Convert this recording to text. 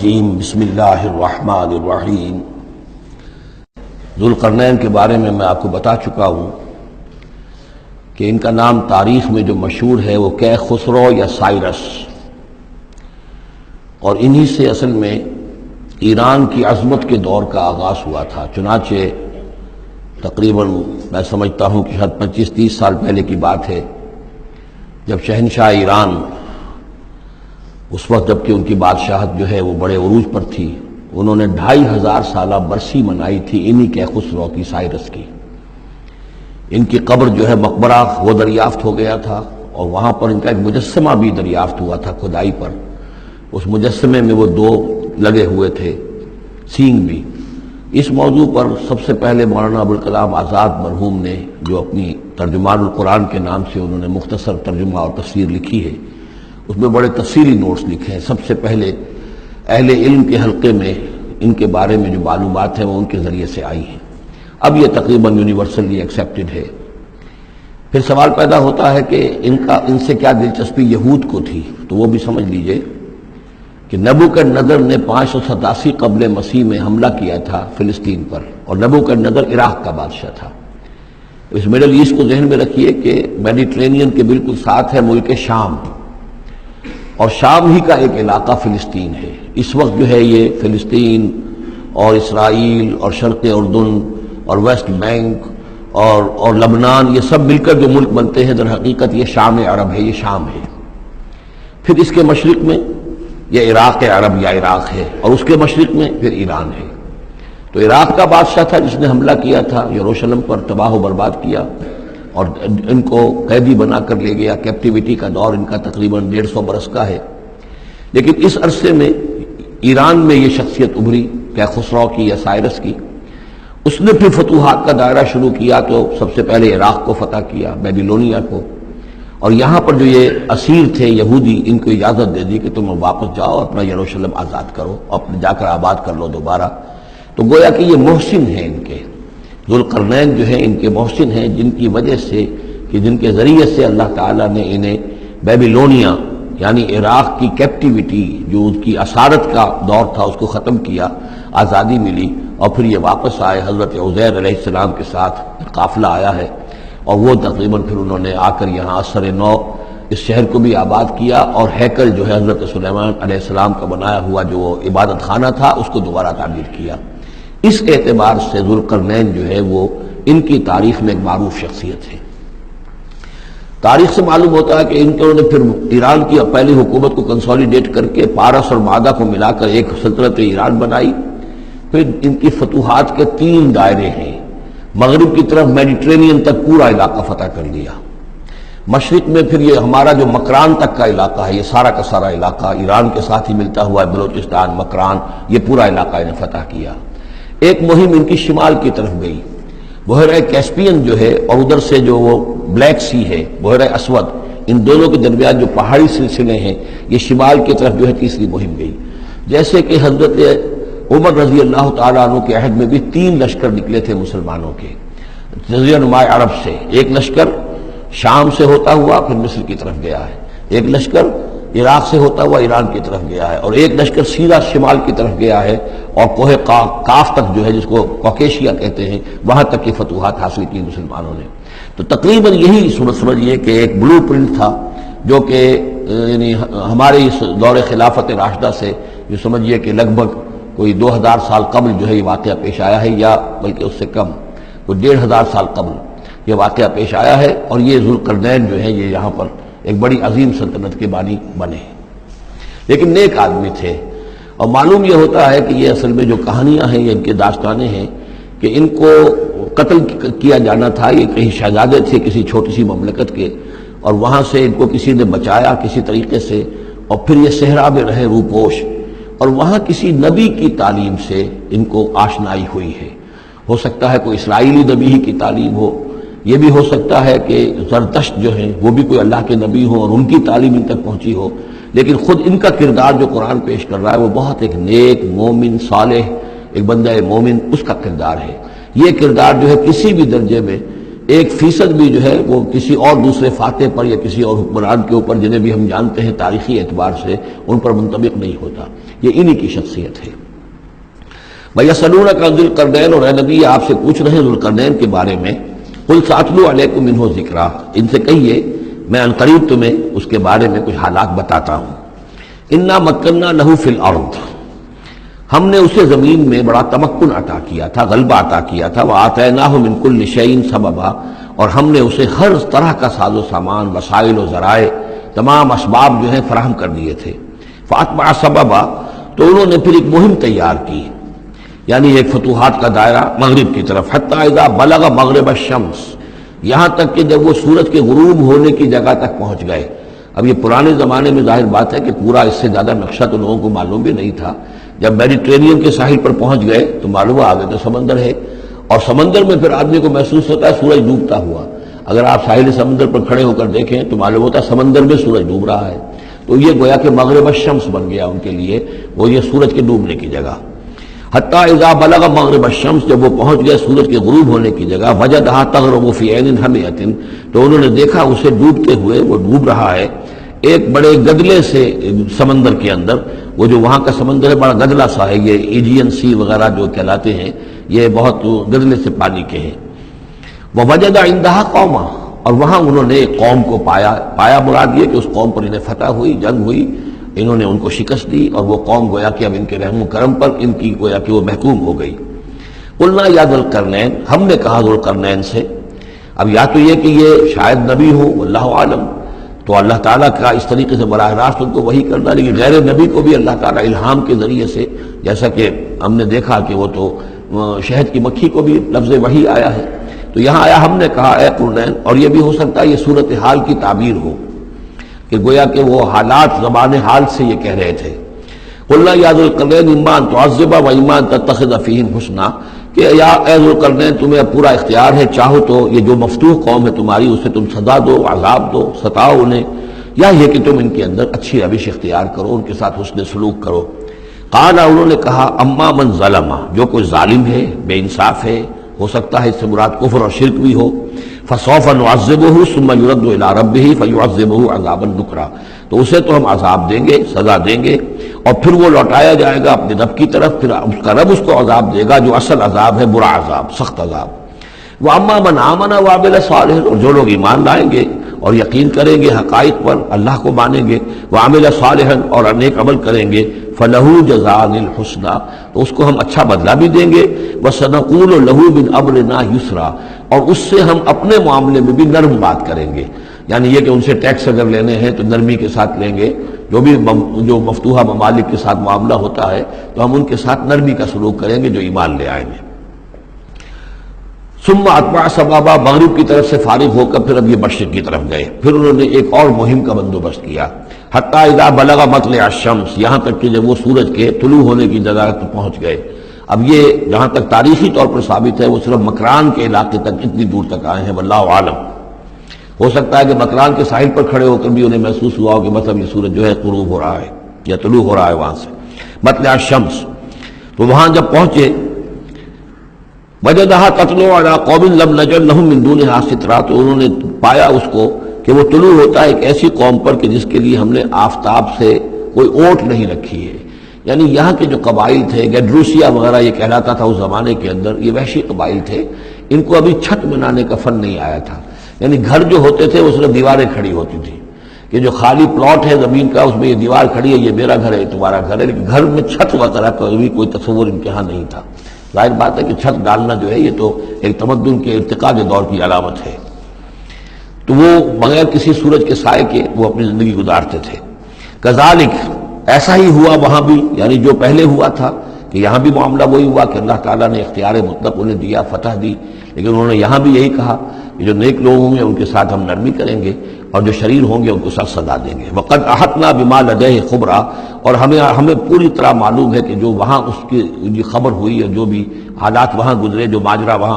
الرجیم بسم اللہ الرحمن الرحیم۔ ذوالقرنین کے بارے میں آپ کو بتا چکا ہوں کہ ان کا نام تاریخ میں جو مشہور ہے وہ کیخسرو یا سائرس، اور انہی سے اصل میں ایران کی عظمت کے دور کا آغاز ہوا تھا۔ چنانچہ تقریباً میں سمجھتا ہوں کہ 25-30 سال پہلے کی بات ہے، جب شہنشاہ ایران اس وقت جب کہ ان کی بادشاہت جو ہے وہ بڑے عروج پر تھی، انہوں نے 2500 سالہ برسی منائی تھی انہی کیخسرو کی، سائرس کی۔ ان کی قبر جو ہے مقبرہ وہ دریافت ہو گیا تھا، اور وہاں پر ان کا ایک مجسمہ بھی دریافت ہوا تھا کھدائی پر۔ اس مجسمے میں وہ 2 لگے ہوئے تھے، سینگ بھی۔ اس موضوع پر سب سے پہلے مولانا ابوالکلام آزاد مرحوم نے، جو اپنی ترجمان القرآن کے نام سے انہوں نے مختصر ترجمہ اور تفسیر لکھی ہے، اس میں بڑے تفصیلی نوٹس لکھے ہیں۔ سب سے پہلے اہل علم کے حلقے میں ان کے بارے میں جو معلومات ہیں وہ ان کے ذریعے سے آئی ہیں، اب یہ تقریباً یونیورسلی ایکسیپٹڈ ہے۔ پھر سوال پیدا ہوتا ہے کہ ان سے کیا دلچسپی یہود کو تھی، تو وہ بھی سمجھ لیجئے کہ نبوکدنضر نے 587 قبل مسیح میں حملہ کیا تھا فلسطین پر، اور نبوکدنضر عراق کا بادشاہ تھا۔ اس مڈل ایسٹ کو ذہن میں رکھیے کہ میڈیٹرینین کے بالکل ساتھ ہے ملک شام، اور شام ہی کا ایک علاقہ فلسطین ہے۔ اس وقت جو ہے یہ فلسطین اور اسرائیل اور شرق اردن اور ویسٹ بینک اور لبنان، یہ سب مل کر جو ملک بنتے ہیں، در حقیقت یہ شام عرب ہے، یہ شام ہے۔ پھر اس کے مشرق میں یہ عراق عرب یا عراق ہے، اور اس کے مشرق میں پھر ایران ہے۔ تو عراق کا بادشاہ تھا جس نے حملہ کیا تھا یروشلم پر، تباہ و برباد کیا، اور ان کو قیدی بنا کر لے گیا۔ کیپٹیوٹی کا دور ان کا تقریباً 150 برس کا ہے۔ لیکن اس عرصے میں ایران میں یہ شخصیت ابھری کیخسرو کی یا سائرس کی۔ اس نے پھر فتوحات کا دائرہ شروع کیا، تو سب سے پہلے عراق کو فتح کیا، بیبیلونیا کو، اور یہاں پر جو یہ اسیر تھے یہودی، ان کو اجازت دے دی کہ تم واپس جاؤ، اپنا یروشلم آزاد کرو، اپنے جا کر آباد کر لو دوبارہ۔ تو گویا کہ یہ محسن ہیں ان کے، ذوالقرنین جو ہیں ان کے محسن ہیں، جن کی وجہ سے کہ جن کے ذریعے سے اللہ تعالیٰ نے انہیں بیبیلونیا یعنی عراق کی کیپٹیوٹی، جو ان کی اسارت کا دور تھا، اس کو ختم کیا، آزادی ملی، اور پھر یہ واپس آئے۔ حضرت عزیر علیہ السلام کے ساتھ قافلہ آیا ہے، اور وہ تقریباً پھر انہوں نے آ کر یہاں اثر نو اس شہر کو بھی آباد کیا، اور ہیکل جو ہے حضرت سلیمان علیہ السلام کا بنایا ہوا جو عبادت خانہ تھا، اس کو دوبارہ تعمیر کیا۔ اس اعتبار سے ذوالقرنین جو ہے وہ ان کی تاریخ میں ایک معروف شخصیت ہے۔ تاریخ سے معلوم ہوتا ہے کہ انہوں نے پھر ایران کی پہلی حکومت کو کنسولیڈیٹ کر کے پارس اور مادہ کو ملا کر ایک سلطنت ایران بنائی۔ پھر ان کی فتوحات کے 3 دائرے ہیں۔ مغرب کی طرف میڈیٹرینین تک پورا علاقہ فتح کر لیا۔ مشرق میں پھر یہ ہمارا جو مکران تک کا علاقہ ہے، یہ سارا کا سارا علاقہ ایران کے ساتھ ہی ملتا ہوا ہے، بلوچستان، مکران، یہ پورا علاقہ انہیں فتح کیا۔ ایک مہم ان کی شمال کی طرف گئی، بحیرہ کیسپین جو ہے، اور ادھر سے جو وہ بلیک سی ہے، بحیرہ اسود، ان دونوں کے درمیان جو پہاڑی سلسلے ہیں، یہ شمال کی طرف جو ہے تیسری مہم گئی۔ جیسے کہ حضرت عمر رضی اللہ تعالیٰ عنہ کے عہد میں بھی 3 لشکر نکلے تھے مسلمانوں کے جزیرہ نما عرب سے۔ ایک لشکر شام سے ہوتا ہوا پھر مصر کی طرف گیا ہے، ایک لشکر عراق سے ہوتا ہوا ایران کی طرف گیا ہے، اور ایک لشکر سیدھا شمال کی طرف گیا ہے، اور کوہ کاف تک جو ہے، جس کو کوکیشیا کہتے ہیں، وہاں تک کی فتوحات حاصل کی مسلمانوں نے۔ تو تقریباً یہی سمجھیے کہ ایک بلو پرنٹ تھا، جو کہ یعنی ہمارے اس دور خلافت راشدہ سے جو سمجھیے کہ لگ بھگ کوئی 2000 سال قبل جو ہے یہ واقعہ پیش آیا ہے، یا بلکہ اس سے کم، کوئی 1500 سال قبل یہ واقعہ پیش آیا ہے، اور یہ ذوالقرنین جو ہے یہ یہاں پر ایک بڑی عظیم سلطنت کے بانی بنے، لیکن نیک آدمی تھے۔ اور معلوم یہ ہوتا ہے کہ یہ اصل میں جو کہانیاں ہیں، یہ ان کے داستانیں ہیں کہ ان کو قتل کیا جانا تھا۔ یہ کہیں شہزادے تھے کسی چھوٹی سی مملکت کے، اور وہاں سے ان کو کسی نے بچایا کسی طریقے سے، اور پھر یہ صحرا میں رہے روپوش، اور وہاں کسی نبی کی تعلیم سے ان کو آشنائی ہوئی ہے۔ ہو سکتا ہے کوئی اسرائیلی نبی ہی کی تعلیم ہو، یہ بھی ہو سکتا ہے کہ زرتشت جو ہیں وہ بھی کوئی اللہ کے نبی ہوں اور ان کی تعلیم ان تک پہنچی ہو، لیکن خود ان کا کردار جو قرآن پیش کر رہا ہے وہ بہت ایک نیک، مومن، صالح، ایک بندہ مومن، اس کا کردار ہے۔ یہ کردار جو ہے کسی بھی درجے میں 1% بھی جو ہے وہ کسی اور دوسرے فاتح پر یا کسی اور حکمران کے اوپر جنہیں بھی ہم جانتے ہیں تاریخی اعتبار سے ان پر منطبق نہیں ہوتا. یہ انہی کی شخصیت ہے. وَيَسْأَلُونَكَ عَنِ ذِي الْقَرْنَيْنِ، اور اے نبی آپ سے پوچھ رہے ہیں ذوالقرنین کے بارے میں. قُلْ سَأَتْلُو عَلَيْكُم مِّنْهُ ذِكْرًا، ان سے کہیے میں عنقریب تمہیں اس کے بارے میں کچھ حالات بتاتا ہوں. اِنَّا مَكَّنَّا لَهُ فِي الْأَرْضِ، ہم نے اسے زمین میں بڑا تمکن عطا کیا تھا، غلبہ عطا کیا تھا. وَآتَيْنَاهُ مِن كُلِّ شَيْءٍ سَبَبًا، اور ہم نے اسے ہر طرح کا ساز و سامان، وسائل و ذرائع، تمام اسباب جو ہیں فراہم کر دیے تھے. فَأَتْبَعَ سَبَبًا، تو انہوں نے پھر ایک مہم تیار کی، یعنی ایک فتوحات کا دائرہ مغرب کی طرف. حتیٰ اذا بلغ مغرب الشمس، یہاں تک کہ جب وہ سورج کے غروب ہونے کی جگہ تک پہنچ گئے. اب یہ پرانے زمانے میں ظاہر بات ہے کہ پورا اس سے زیادہ نقشہ تو لوگوں کو معلوم بھی نہیں تھا. جب میڈیٹرینین کے ساحل پر پہنچ گئے تو معلوم آگے تو سمندر ہے، اور سمندر میں پھر آدمی کو محسوس ہوتا ہے سورج ڈوبتا ہوا. اگر آپ ساحل سمندر پر کھڑے ہو کر دیکھیں تو معلوم ہوتا ہے سمندر میں سورج ڈوب رہا ہے. تو یہ گویا کہ مغرب الشمس بن گیا ان کے لیے، وہ یہ سورج کے ڈوبنے کی جگہ. حتیٰ اذا بلغ مغرب الشمس، جب وہ پہنچ گئے سورج کے غروب ہونے کی جگہ. وجدها تغرب في عين حمئة، تو انہوں نے دیکھا اسے ڈوبتے ہوئے، وہ ڈوب رہا ہے ایک بڑے گدلے سے سمندر کے اندر. وہ جو وہاں کا سمندر ہے بڑا گدلا سا ہے، یہ ایجین سی وغیرہ جو کہلاتے ہیں یہ بہت گدلے سے پانی کے ہیں. ووجد عندها قوما، اور وہاں انہوں نے ایک قوم کو پایا مراد یہ کہ اس قوم پر انہیں فتح ہوئی، جنگ ہوئی، انہوں نے ان کو شکست دی، اور وہ قوم گویا کہ اب ان کے رحم و کرم پر ان کی گویا کہ وہ محکوم ہو گئی. قلنا یا ذوالقرنین، ہم نے کہا ذوالقرنین سے. اب یا تو یہ کہ یہ شاید نبی ہو، واللہ عالم، تو اللہ تعالیٰ کا اس طریقے سے براہ راست ان کو وحی کرنا. لیکن غیر نبی کو بھی اللہ تعالیٰ الہام کے ذریعے سے، جیسا کہ ہم نے دیکھا کہ وہ تو شہد کی مکھی کو بھی لفظ وحی آیا ہے. تو یہاں آیا ہم نے کہا اے قرنین، اور یہ بھی ہو سکتا ہے یہ صورتحال کی تعبیر ہو کہ گویا کہ وہ حالات زبان حال سے یہ کہہ رہے تھے. قلنا یا ذوالقرنین اما ان تعذب و اما ان تتخذ فیہم حسنا، کہ یا اے ذوالقرنین تمہیں اب پورا اختیار ہے، چاہو تو یہ جو مفتوح قوم ہے تمہاری اسے تم سزا دو، عذاب دو، ستاؤ انہیں، یا یہ کہ تم ان کے اندر اچھی روش اختیار کرو، ان کے ساتھ حسن سلوک کرو. قال، انہوں نے کہا اما من ظلم، جو کوئی ظالم ہے، بے انصاف ہے، ہو سکتا ہے اس سے مراد کفر اور شرک بھی ہو. فسوف نعذبہ ثم يرد الى ربہ فیعذبہ عذابا نکرا، تو اسے تو ہم عذاب دیں گے، سزا دیں گے، اور پھر وہ لوٹایا جائے گا اپنے رب کی طرف، پھر اس کا رب اس کو عذاب دے گا جو اصل عذاب ہے، برا عذاب، سخت عذاب. واما من آمن وعمل صالحا، اور جو لوگ ایمان لائیں گے اور یقین کریں گے حقائق پر، اللہ کو مانیں گے، وعمل صالحا، اور نیک عمل کریں گے، فلہ جزاء الحسنی، تو اس کو ہم اچھا بدلہ بھی دیں گے. وسنقول لہ من امرنا یسرا، اور اس سے ہم اپنے معاملے میں بھی نرم بات کریں گے. یعنی یہ کہ ان سے ٹیکس اگر لینے ہیں تو نرمی کے ساتھ لیں گے، جو بھی جو مفتوحہ ممالک کے ساتھ معاملہ ہوتا ہے تو ہم ان کے ساتھ نرمی کا سلوک کریں گے جو ایمان لے آئیں گے. ثم اتبع سبابا، مغرب کی طرف سے فارغ ہو کر پھر اب یہ مشرق کی طرف گئے. پھر انہوں نے ایک اور مہم کا بندوبست کیا. حتیٰ اذا بلغ مطلع الشمس، یہاں تک کہ جب وہ سورج کے طلوع ہونے کی جگہ تک پہنچ گئے. اب یہ جہاں تک تاریخی طور پر ثابت ہے وہ صرف مکران کے علاقے تک اتنی دور تک آئے ہیں، واللہ عالم. ہو سکتا ہے کہ مکران کے ساحل پر کھڑے ہو کر بھی انہیں محسوس ہوا ہو کہ مطلب یہ سورج جو ہے غروب ہو رہا ہے یا طلوع ہو رہا ہے وہاں سے. مطلع الشمس، تو وہاں جب پہنچے وجدہا تطلع علی قوم لم نجعل لہم من دونہا سترا، تو انہوں نے پایا اس کو کہ وہ طلوع ہوتا ہے ایک ایسی قوم پر کہ جس کے لیے ہم نے آفتاب سے کوئی اوٹ نہیں رکھی ہے. یعنی یہاں کے جو قبائل تھے، گیڈروسیا وغیرہ یہ کہلاتا تھا اس زمانے کے اندر، یہ وحشی قبائل تھے، ان کو ابھی چھت بنانے کا فن نہیں آیا تھا. یعنی گھر جو ہوتے تھے وہ صرف دیواریں کھڑی ہوتی تھی کہ جو خالی پلاٹ ہے زمین کا اس میں یہ دیوار کھڑی ہے، یہ میرا گھر ہے، یہ تمہارا گھر ہے، لیکن گھر میں چھت وغیرہ کا بھی کوئی تصور ان کے یہاں نہیں تھا. ظاہر بات ہے کہ چھت ڈالنا جو ہے یہ تو ایک تمدن کے ارتقاء کے دور کی علامت ہے. تو وہ بغیر کسی سورج کے سائے کے وہ اپنی زندگی گزارتے تھے. کذالک، ایسا ہی ہوا وہاں بھی، یعنی جو پہلے ہوا تھا کہ یہاں بھی معاملہ وہی ہوا کہ اللہ تعالیٰ نے اختیار مطلق انہیں دیا، فتح دی. لیکن انہوں نے یہاں بھی یہی کہا کہ جو نیک لوگ ہوں گے ان کے ساتھ ہم نرمی کریں گے اور جو شریر ہوں گے ان کو ساتھ سزا دیں گے. وقد احطنا بما لدیہ خبرا، اور ہمیں پوری طرح معلوم ہے کہ جو وہاں اس کی خبر ہوئی اور جو بھی حالات وہاں گزرے، جو ماجرا وہاں